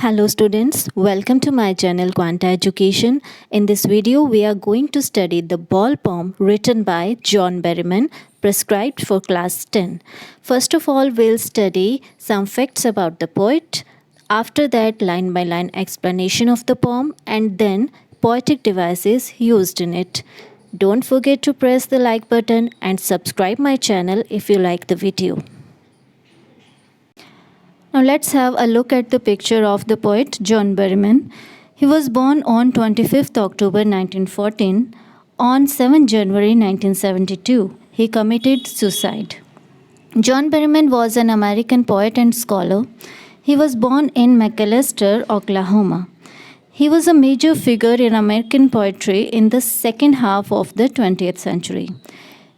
Hello students, welcome to my channel Quanta Education. In this video, we are going to study the ball poem written by John Berryman, prescribed for class 10. First of all, we'll study some facts about the poet. After that, line by line explanation of the poem and then poetic devices used in it. Don't forget to press the like button and subscribe my channel if you like the video. Now let's have a look at the picture of the poet John Berryman. He was born on 25th October 1914. On 7 January 1972, he committed suicide. John Berryman was an American poet and scholar. He was born in McAlester, Oklahoma. He was a major figure in American poetry in the second half of the 20th century.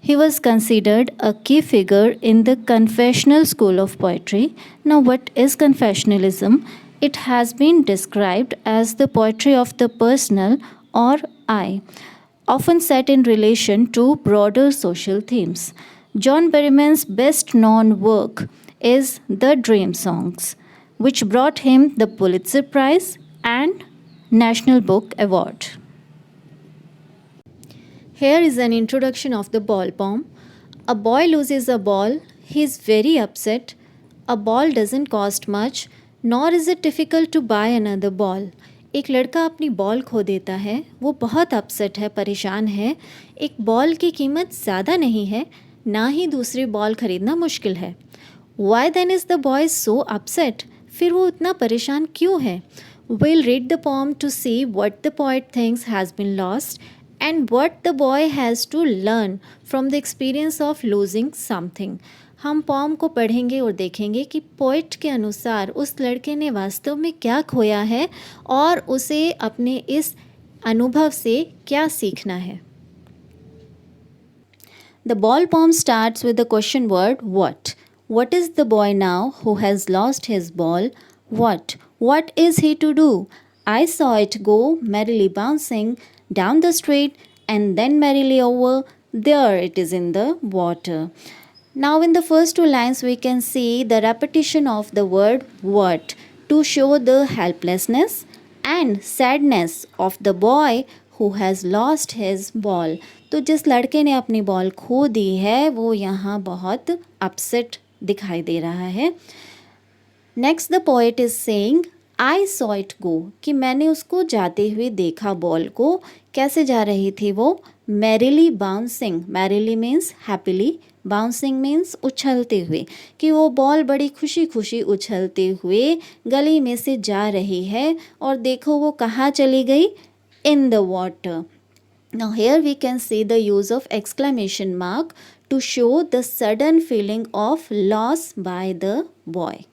He was considered a key figure in the confessional school of poetry. Now, what is confessionalism? It has been described as the poetry of the personal or I, often set in relation to broader social themes. John Berryman's best known work is The Dream Songs, which brought him the Pulitzer Prize and National Book Award. Here is an introduction of the ball poem. A boy loses a ball. He is very upset. A ball doesn't cost much, nor is it difficult to buy another ball. एक लड़का अपनी ball खो देता है. वो बहुत upset है, परेशान है. एक बॉल की कीमत ज़्यादा नहीं है, ना ही दूसरी बॉल खरीदना मुश्किल है. Why then is the boy so upset? फिर वो इतना परेशान क्यों है? We'll read the poem to see what the poet thinks has been lost and what the boy has to learn from the experience of losing something. हम पॉम को पढ़ेंगे और देखेंगे कि पोइट के अनुसार उस लड़के ने वास्तव में क्या खोया है और उसे अपने इस अनुभव से क्या सीखना है. The ball poem starts with the question word what. What is the boy now who has lost his ball? What? What is he to do? I saw it go merrily bouncing down the street and then merrily over. There it is in the water. Now in the first two lines we can see the repetition of the word what to show the helplessness and sadness of the boy who has lost his ball. तो जिस लड़के ने अपनी ball खो दी है वो यहाँ बहुत अपसेट दिखाई दे रहा है. Next the poet is saying I saw it go, कि मैंने उसको जाते हुए देखा बॉल को. कैसे जा रही थी वो? Merrily bouncing. Merrily means happily, bouncing means उछलते हुए, कि वो बॉल बड़ी खुशी खुशी उछलते हुए गली में से जा रही है. और देखो वो कहाँ चली गई? In the water. Now here we can see the use of exclamation mark to show the sudden feeling of loss by the boy.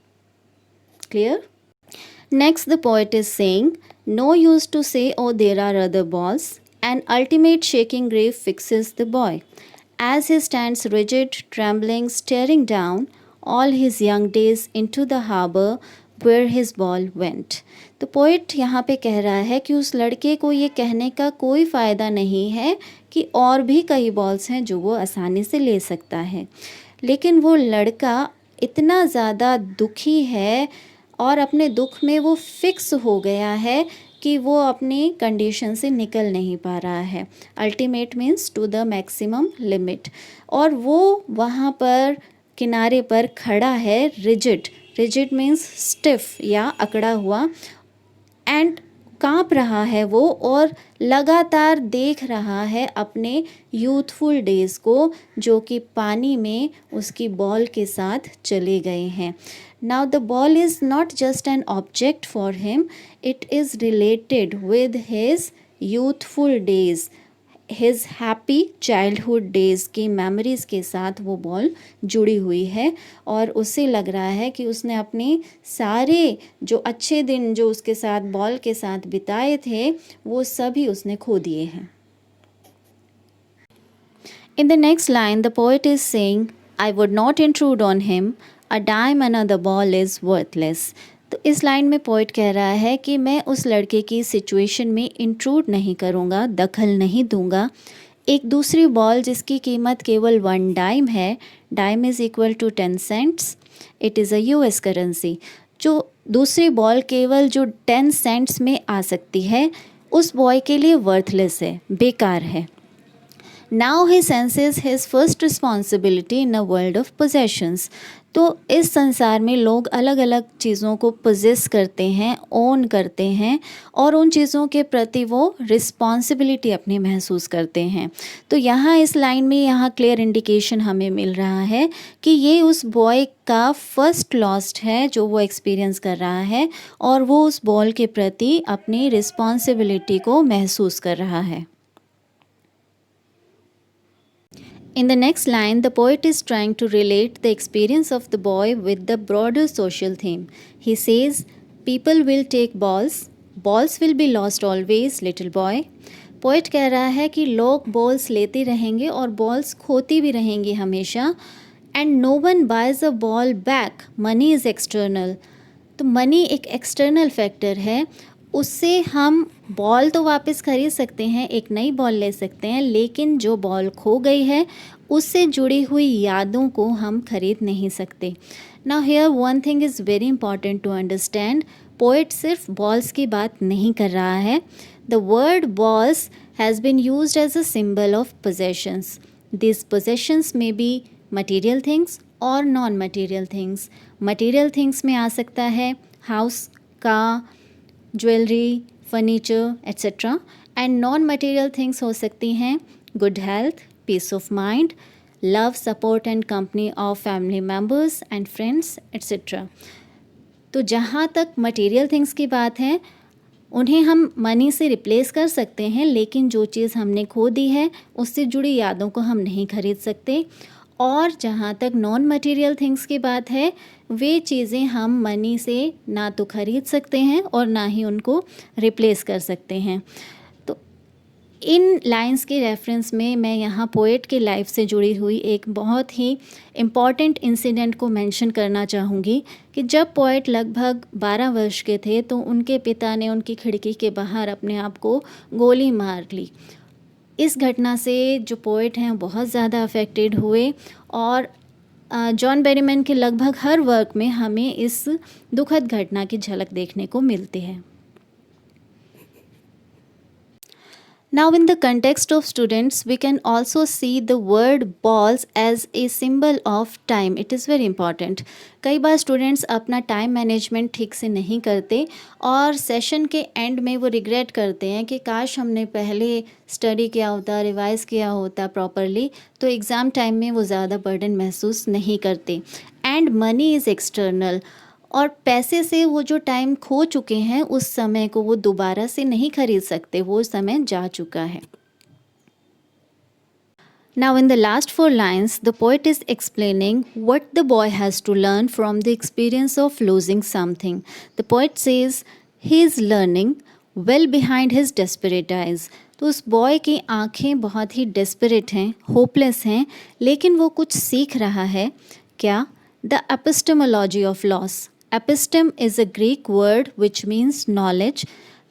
Clear? Next the poet is saying, no use to say oh there are other balls. An ultimate shaking grief fixes the boy. As he stands rigid, trembling, staring down all his young days into the harbor where his ball went. तो poet यहाँ पे कह रहा है कि उस लड़के को ये कहने का कोई फ़ायदा नहीं है कि और भी कई बॉल्स हैं जो वो आसानी से ले सकता है, लेकिन वो लड़का इतना ज़्यादा दुखी है और अपने दुख में वो फिक्स हो गया है कि वो अपनी कंडीशन से निकल नहीं पा रहा है. Ultimate means to the maximum limit. और वो वहाँ पर किनारे पर खड़ा है रिजिड. रिजिड मीन्स स्टिफ या अकड़ा हुआ. एंड काँप रहा है वो और लगातार देख रहा है अपने यूथफुल डेज़ को जो कि पानी में उसकी बॉल के साथ चले गए हैं. Now the ball is not just an object for him, it is related with his youthful days, his happy childhood days की memories के साथ वो बॉल जुड़ी हुई है. और उसे लग रहा है कि उसने अपने सारे जो अच्छे दिन जो उसके साथ बॉल के साथ बिताए थे वो सभी उसने खो दिए हैं. In the next line the poet is saying, I would not intrude on him. A dime another ball is worthless. तो इस लाइन में पोइट कह रहा है कि मैं उस लड़के की सिचुएशन में इंट्रूड नहीं करूँगा, दखल नहीं दूँगा. एक दूसरी बॉल जिसकी कीमत केवल 1 डाइम है, dime is equal to 10 cents, it is a US currency, जो दूसरी बॉल केवल जो 10 सेंट्स में आ सकती है उस बॉय के लिए वर्थलेस है, बेकार है. Now he senses his first responsibility in a world of possessions. तो इस संसार में लोग अलग अलग चीज़ों को पोजेस करते हैं, ओन करते हैं और उन चीज़ों के प्रति वो रिस्पॉन्सिबिलिटी अपनी महसूस करते हैं. तो यहाँ इस लाइन में यहाँ क्लियर इंडिकेशन हमें मिल रहा है कि ये उस बॉय का फर्स्ट लॉस्ट है जो वो एक्सपीरियंस कर रहा है और वो उस बॉल के प्रति अपनी रिस्पॉन्सिबिलिटी को महसूस कर रहा है. In the next line, the poet is trying to relate the experience of the boy with the broader social theme. He says, people will take balls will be lost always, little boy. Poet कह रहा है कि लोग balls लेते रहेंगे और balls खोती भी रहेंगी हमेशा. And no one buys a ball back, money is external. तो मनी एक एक्सटर्नल फैक्टर है, उससे हम बॉल तो वापस खरीद सकते हैं, एक नई बॉल ले सकते हैं, लेकिन जो बॉल खो गई है उससे जुड़ी हुई यादों को हम खरीद नहीं सकते. Now here one thing is very important to understand. Poet सिर्फ बॉल्स की बात नहीं कर रहा है. The word balls has been used as a symbol of possessions. This possessions may be material things और non material things. Material things में आ सकता है house, car, jewellery, furniture etcetera. And non material things हो सकती हैं good health, peace of mind, love, support and company of family members and friends etcetera. तो जहाँ तक मटेरियल थिंग्स की बात है उन्हें हम मनी से रिप्लेस कर सकते हैं, लेकिन जो चीज़ हमने खो दी है उससे जुड़ी यादों को हम नहीं खरीद सकते. और जहाँ तक नॉन मटेरियल थिंग्स की बात है वे चीज़ें हम मनी से ना तो खरीद सकते हैं और ना ही उनको रिप्लेस कर सकते हैं. तो इन लाइंस के रेफरेंस में मैं यहाँ पोएट के लाइफ से जुड़ी हुई एक बहुत ही इम्पॉर्टेंट इंसिडेंट को मेंशन करना चाहूँगी कि जब पोएट लगभग 12 वर्ष के थे तो उनके पिता ने उनकी खिड़की के बाहर अपने आप को गोली मार ली. इस घटना से जो पोएट हैं बहुत ज़्यादा अफेक्टेड हुए और जॉन बेरीमैन के लगभग हर वर्क में हमें इस दुखद घटना की झलक देखने को मिलती है. Now in the context of students, we can also see the word balls as a symbol of time. It is very important. कई बार स्टूडेंट्स अपना टाइम मैनेजमेंट ठीक से नहीं करते और सेशन के एंड में वो रिग्रेट करते हैं कि काश हमने पहले स्टडी किया होता, रिवाइज़ किया होता प्रॉपरली, तो एग्ज़ाम टाइम में वो ज़्यादा बर्डन महसूस नहीं करते. And money is external. और पैसे से वो जो टाइम खो चुके हैं उस समय को वो दोबारा से नहीं खरीद सकते, वो समय जा चुका है. Now in the last 4 lines, the poet is explaining what the boy has to learn from the experience of losing something. The poet says he is learning well behind his desperate eyes. तो उस boy की आँखें बहुत ही desperate हैं, hopeless हैं, लेकिन वो कुछ सीख रहा है. क्या? The epistemology of loss. Epistem is a Greek word which means knowledge.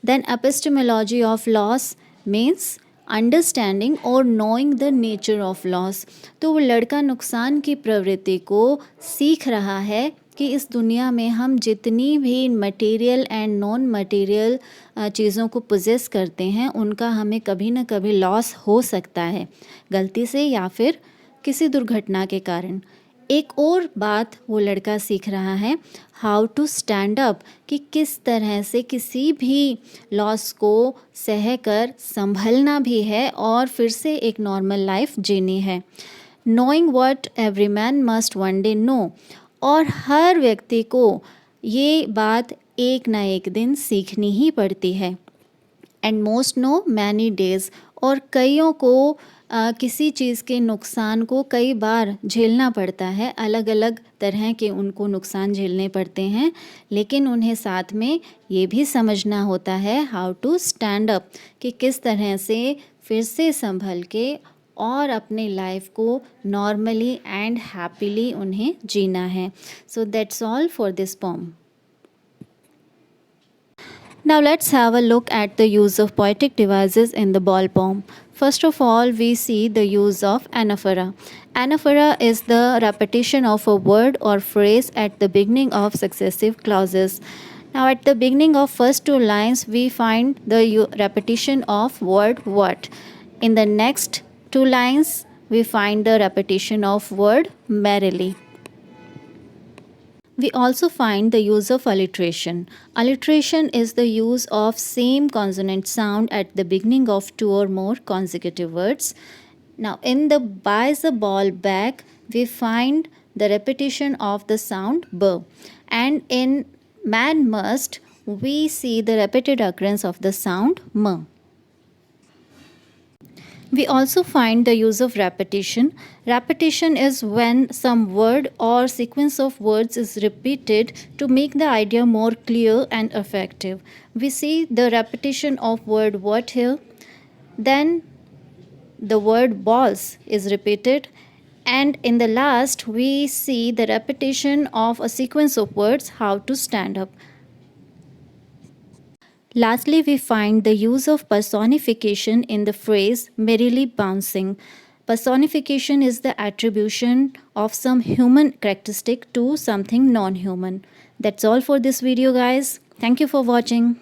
Then epistemology of loss means understanding or knowing the nature of loss. तो वो लड़का नुकसान की प्रवृत्ति को सीख रहा है कि इस दुनिया में हम जितनी भी मटेरियल एंड नॉन मटेरियल चीज़ों को पोजेस करते हैं उनका हमें कभी ना कभी लॉस हो सकता है, गलती से या फिर किसी दुर्घटना के कारण. एक और बात वो लड़का सीख रहा है, हाउ टू स्टैंड अप, कि किस तरह से किसी भी लॉस को सह कर संभलना भी है और फिर से एक नॉर्मल लाइफ जीनी है. Knowing what every man must one day know. और हर व्यक्ति को ये बात एक ना एक दिन सीखनी ही पड़ती है. And most know many days. और कईयों को किसी चीज़ के नुकसान को कई बार झेलना पड़ता है, अलग अलग तरह के उनको नुकसान झेलने पड़ते हैं, लेकिन उन्हें साथ में ये भी समझना होता है हाउ टू स्टैंड अप, कि किस तरह से फिर से संभल के और अपने लाइफ को नॉर्मली एंड हैप्पीली उन्हें जीना है. So that's all for this pome. Now let's have a look at the use of poetic devices in the ball poem. First of all, we see the use of anaphora. Anaphora is the repetition of a word or phrase at the beginning of successive clauses. Now at the beginning of first two lines we find the repetition of word what. In the next two lines we find the repetition of word merrily. We also find the use of alliteration. Alliteration is the use of same consonant sound at the beginning of two or more consecutive words. Now in the buys a ball back we find the repetition of the sound b, and in man must we see the repeated occurrence of the sound m. We also find the use of repetition. Repetition is when some word or sequence of words is repeated to make the idea more clear and effective. We see the repetition of word what here, then the word balls is repeated, and in the last we see the repetition of a sequence of words how to stand up. Lastly, we find the use of personification in the phrase merrily bouncing. Personification is the attribution of some human characteristic to something non-human. That's all for this video, guys. Thank you for watching.